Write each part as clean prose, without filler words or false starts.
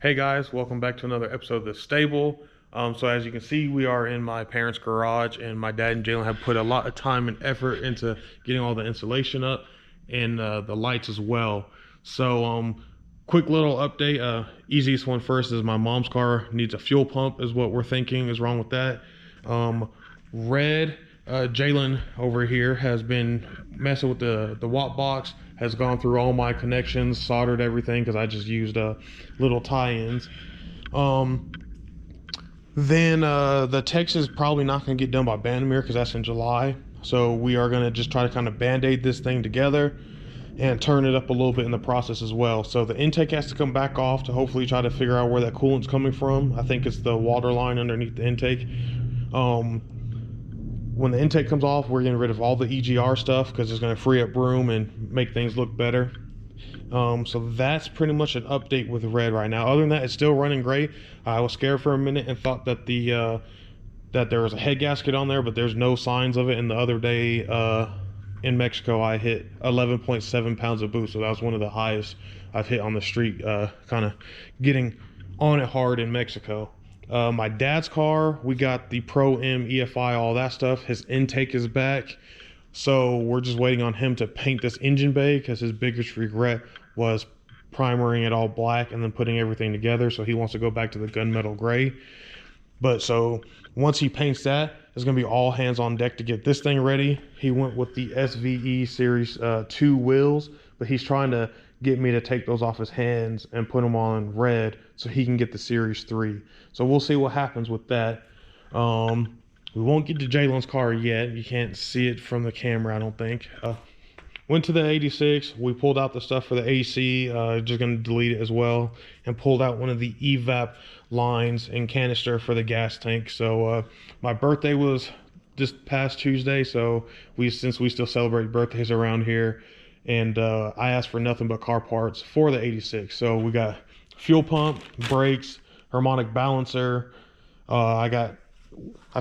Hey guys, welcome back to another episode of The Stable. So as you can see, we are in my parents' garage, and my dad and Jalen have put a lot of time and effort into getting all the insulation up and the lights as well. So quick little update. Easiest one first is my mom's car needs a fuel pump is what we're thinking is wrong with that. Jalen over here has been messing with the Watt box, has gone through all my connections, soldered everything because I just used little tie-ins. Then the text is probably not going to get done by Bandamere because that's in July. So we are going to just try to kind of band-aid this thing together and turn it up a little bit in the process as well. So the intake has to come back off to hopefully try to figure out where that coolant's coming from. I think it's the water line underneath the intake. When the intake comes off, we're getting rid of all the EGR stuff because it's going to free up room and make things look better. So that's pretty much an update with Red right now. Other than that, it's still running great. I was scared for a minute and thought that that there was a head gasket on there, but there's no signs of it. And the other day in Mexico, I hit 11.7 pounds of boost, so that was one of the highest I've hit on the street, kind of getting on it hard in Mexico. My dad's car, we got the Pro M EFI, all that stuff. His intake is back, so we're just waiting on him to paint this engine bay because his biggest regret was primering it all black and then putting everything together. So he wants to go back to the gunmetal gray. But so once he paints that, it's going to be all hands on deck to get this thing ready. He went with the SVE Series 2 wheels, but he's trying to get me to take those off his hands and put them on red so he can get the Series 3. So we'll see what happens with that. We won't get to Jalen's car yet. You can't see it from the camera, I don't think. Went to the 86. We pulled out the stuff for the AC. Just going to delete it as well. And pulled out one of the evap lines and canister for the gas tank. So my birthday was this past Tuesday. So since we still celebrate birthdays around here, and I asked for nothing but car parts for the 86. So we got fuel pump, brakes, harmonic balancer. I've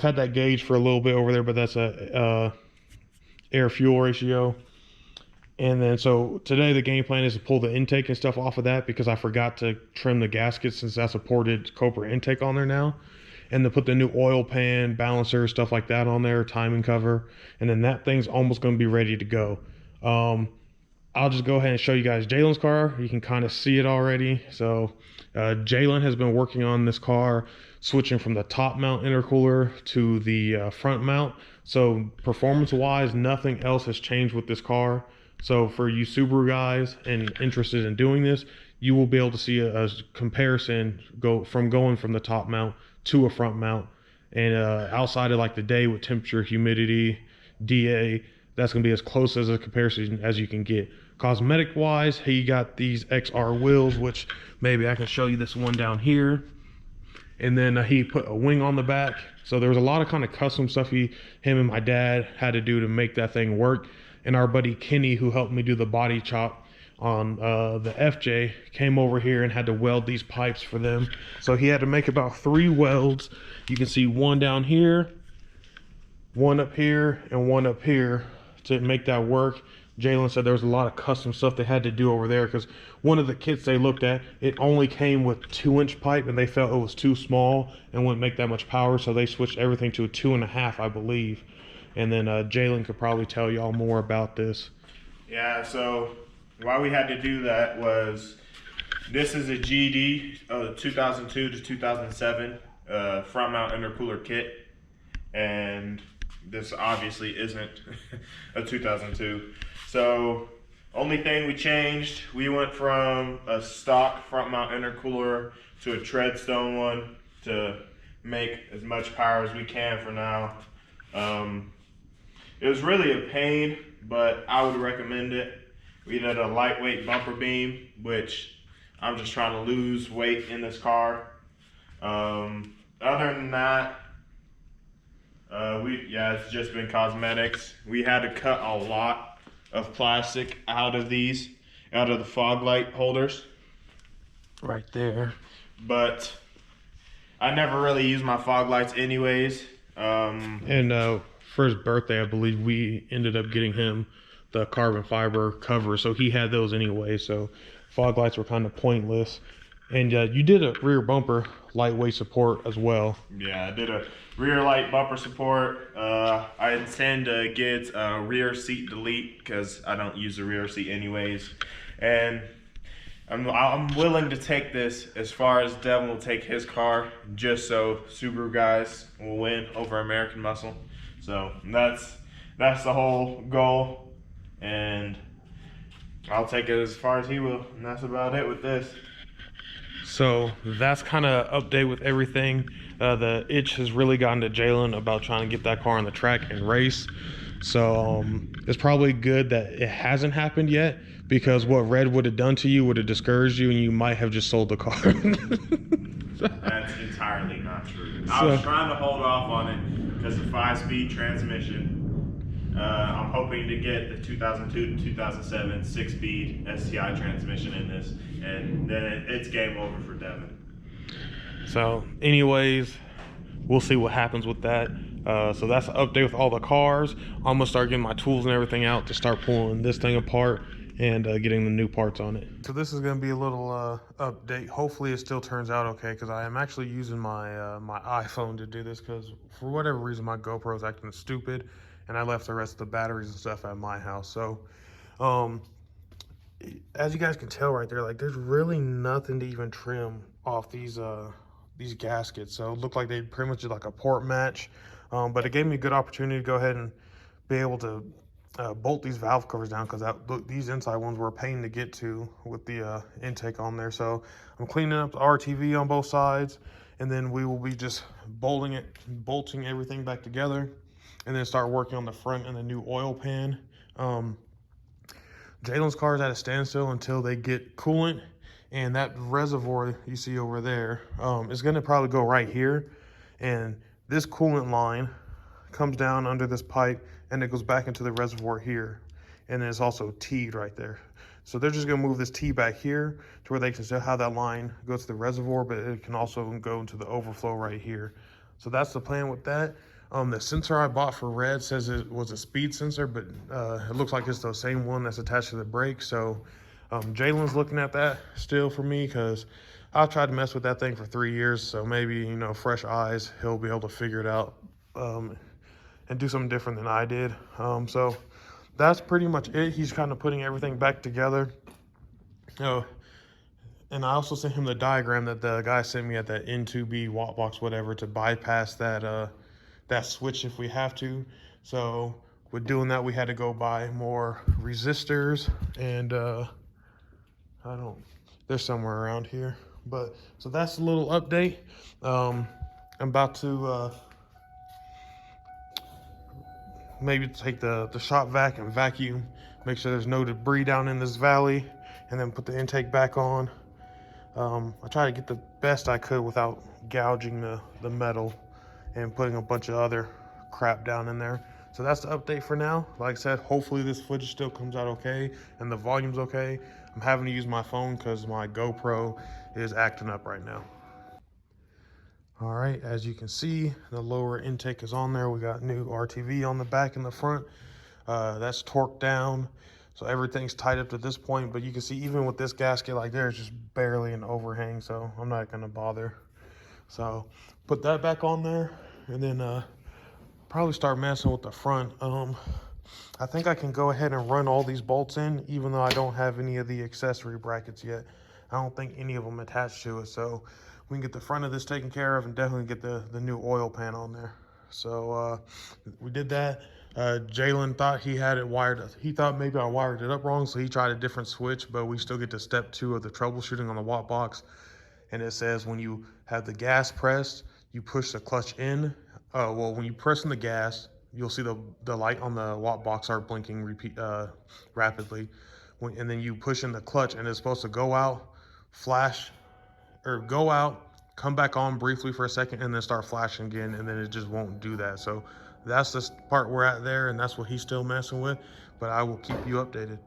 had that gauge for a little bit over there, but that's a air fuel ratio. And then so today the game plan is to pull the intake and stuff off of that because I forgot to trim the gasket since that's a ported Cobra intake on there now. And to put the new oil pan, balancer, stuff like that on there, timing cover. And then that thing's almost going to be ready to go. I'll just go ahead and show you guys Jalen's car. You can kind of see it already. So Jalen has been working on this car, switching from the top mount intercooler to the front mount. So performance wise, nothing else has changed with this car. So for you Subaru guys and interested in doing this, you will be able to see a comparison going from the top mount to a front mount. And outside of like the day with temperature, humidity, DA, that's going to be as close as a comparison as you can get. Cosmetic wise, he got these XR wheels, which maybe I can show you this one down here. And then he put a wing on the back. So there was a lot of kind of custom stuff him and my dad had to do to make that thing work. And our buddy Kenny, who helped me do the body chop on the FJ, came over here and had to weld these pipes for them. So he had to make about 3 welds. You can see one down here, one up here, and one up here to make that work. Jalen said there was a lot of custom stuff they had to do over there because one of the kits they looked at, it only came with 2-inch pipe and they felt it was too small and wouldn't make that much power, so they switched everything to a 2.5, I believe. And then Jalen could probably tell y'all more about this. Yeah, so why we had to do that was this is a GD 2002 to 2007 front mount intercooler kit, and this obviously isn't a 2002. So only thing we changed, we went from a stock front mount intercooler to a treadstone one to make as much power as we can for now. It was really a pain, but I would recommend it. We did a lightweight bumper beam, which I'm just trying to lose weight in this car. Other than that, it's just been cosmetics. We had to cut a lot of plastic out of the fog light holders. Right there. But I never really use my fog lights anyways. For his birthday, I believe we ended up getting him the carbon fiber cover, so he had those anyway. So fog lights were kind of pointless. And you did a rear bumper lightweight support as well. Yeah, I did a rear light bumper support. I intend to get a rear seat delete because I don't use the rear seat anyways. And I'm willing to take this as far as Devin will take his car, just so Subaru guys will win over American Muscle. So that's the whole goal, and I'll take it as far as he will, and that's about it with this. So that's kind of update with everything. The itch has really gotten to Jalen about trying to get that car on the track and race. So it's probably good that it hasn't happened yet, because what Red would have done to you would have discouraged you and you might have just sold the car. That's entirely not true. I was trying to hold off on it because of 5-speed transmission. I'm hoping to get the 2002 to 2007 6-speed STI transmission in this, and then it's game over for Devin. So anyways, we'll see what happens with that. So that's an update with all the cars. I'm gonna start getting my tools and everything out to start pulling this thing apart and getting the new parts on it. So this is gonna be a little update. Hopefully it still turns out okay, because I am actually using my my iPhone to do this, because for whatever reason my GoPro is acting stupid and I left the rest of the batteries and stuff at my house. So as you guys can tell right there, like there's really nothing to even trim off these gaskets. So it looked like they pretty much did like a port match, but it gave me a good opportunity to go ahead and be able to bolt these valve covers down, because these inside ones were a pain to get to with the intake on there. So I'm cleaning up the RTV on both sides, and then we will be just bolting everything back together, and then start working on the front and the new oil pan. Jalen's car is at a standstill until they get coolant, and that reservoir you see over there is going to probably go right here, and this coolant line comes down under this pipe and it goes back into the reservoir here, and it's also teed right there. So they're just going to move this tee back here to where they can still have that line go to the reservoir, but it can also go into the overflow right here. So that's the plan with that. The sensor I bought for Red says it was a speed sensor, but it looks like it's the same one that's attached to the brake. So Jalen's looking at that still for me, because I've tried to mess with that thing for 3 years. So maybe, you know, fresh eyes, he'll be able to figure it out and do something different than I did. So that's pretty much it. He's kind of putting everything back together. And I also sent him the diagram that the guy sent me at that N2MB Wot box, whatever, to bypass that that switch if we have to. So with doing that, we had to go buy more resistors, and they're somewhere around here. But so that's a little update. I'm about to maybe take the shop vac and vacuum, make sure there's no debris down in this valley, and then put the intake back on. I try to get the best I could without gouging the metal and putting a bunch of other crap down in there. So that's the update for now. Like I said, hopefully this footage still comes out okay and the volume's okay. I'm having to use my phone because my GoPro is acting up right now. All right, as you can see, the lower intake is on there. We got new RTV on the back and the front. That's torqued down, so everything's tight up to this point. But you can see even with this gasket like there, it's just barely an overhang, so I'm not gonna bother. So put that back on there, and then probably start messing with the front. I think I can go ahead and run all these bolts in, even though I don't have any of the accessory brackets yet. I don't think any of them attached to it, so we can get the front of this taken care of and definitely get the new oil pan on there. So we did that. Jalen thought he had it wired. He thought maybe I wired it up wrong, so he tried a different switch, but we still get to step 2 of the troubleshooting on the Watt box. And it says when you have the gas pressed, you push the clutch in. Well, when you press in the gas, you'll see the light on the Watt box start blinking rapidly. And then you push in the clutch, and it's supposed to go out, flash, or go out, come back on briefly for a second, and then start flashing again, and then it just won't do that. So that's the part we're at there, and that's what he's still messing with, but I will keep you updated.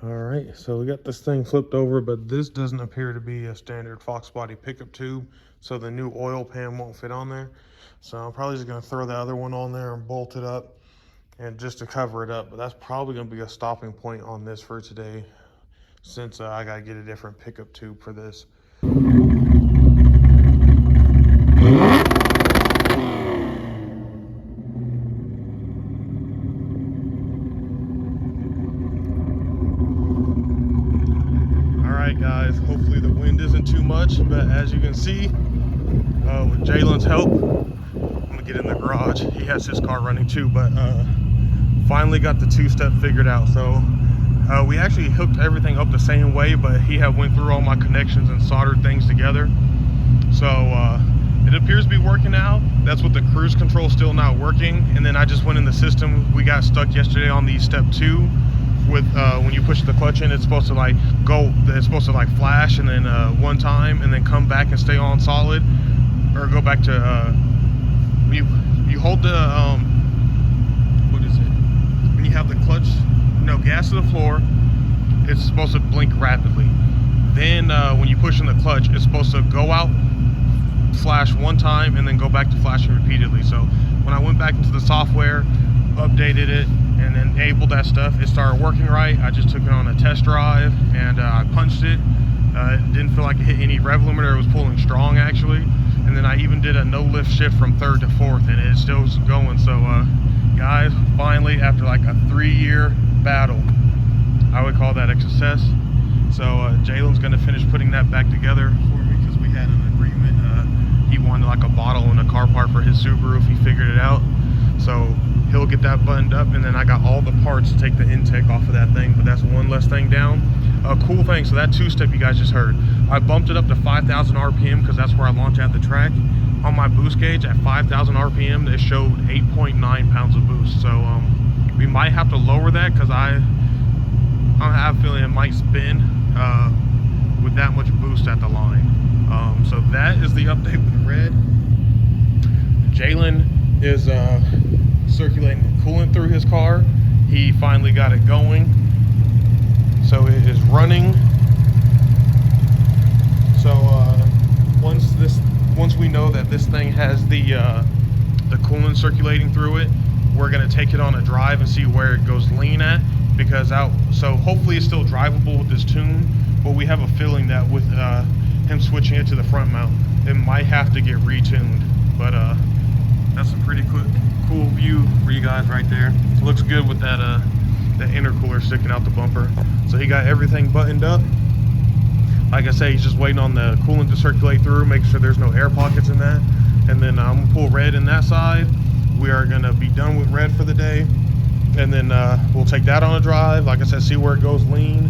All right, so we got this thing flipped over, but this doesn't appear to be a standard Fox body pickup tube, so the new oil pan won't fit on there. So I'm probably just gonna throw the other one on there and bolt it up, and just to cover it up, but that's probably gonna be a stopping point on this for today. since I gotta get a different pickup tube for this. Alright guys, hopefully the wind isn't too much, but as you can see, with Jalen's help, I'm gonna get in the garage. He has his car running too, but finally got the two-step figured out. So we actually hooked everything up the same way, but he had went through all my connections and soldered things together. So it appears to be working out. That's what the cruise control still not working. And then I just went in the system. We got stuck yesterday on the step 2 with when you push the clutch in, it's supposed to like go, it's supposed to like flash and then one time and then come back and stay on solid, or go back to you hold the what is it, when you have the clutch, no, gas to the floor, it's supposed to blink rapidly. Then when you push in the clutch, it's supposed to go out, flash one time, and then go back to flashing repeatedly. So when I went back into the software, updated it, and enabled that stuff, it started working right. I just took it on a test drive and I punched it. It didn't feel like it hit any rev limiter. It was pulling strong actually. And then I even did a no lift shift from 3rd to 4th, and it still was going. So guys, finally, after like a 3-year battle, I would call that a success. So Jalen's gonna finish putting that back together for me, because we had an agreement. He wanted like a bottle and a car part for his Subaru if he figured it out. So he'll get that buttoned up, and then I got all the parts to take the intake off of that thing, but that's one less thing down. Cool thing, so that two-step you guys just heard, I bumped it up to 5,000 RPM because that's where I launch at the track. On my boost gauge at 5,000 RPM, it showed 8.9 pounds of boost. So we might have to lower that, because I have a feeling it might spin with that much boost at the line. So that is the update with red. Jalen is circulating coolant through his car. He finally got it going, so it is running. So once we know that this thing has the coolant circulating through it, we're gonna take it on a drive and see where it goes lean at, because so hopefully it's still drivable with this tune, but we have a feeling that with him switching it to the front mount, it might have to get retuned. But that's a pretty cool view for you guys right there. It looks good with that intercooler sticking out the bumper. So he got everything buttoned up. Like I say, he's just waiting on the coolant to circulate through, make sure there's no air pockets in that. And then I'm gonna pull red in that side. We are gonna be done with red for the day. And then we'll take that on a drive. Like I said, see where it goes lean.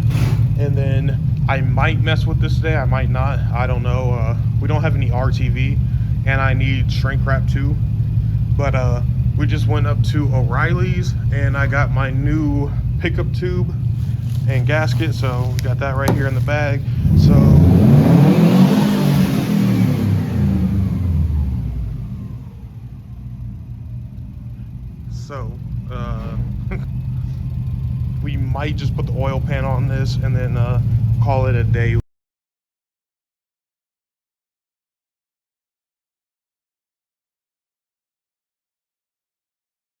And then I might mess with this today, I might not, I don't know. We don't have any RTV, and I need shrink wrap too. But we just went up to O'Reilly's and I got my new pickup tube and gasket, so we got that right here in the bag. So we might just put the oil pan on this and then call it a day.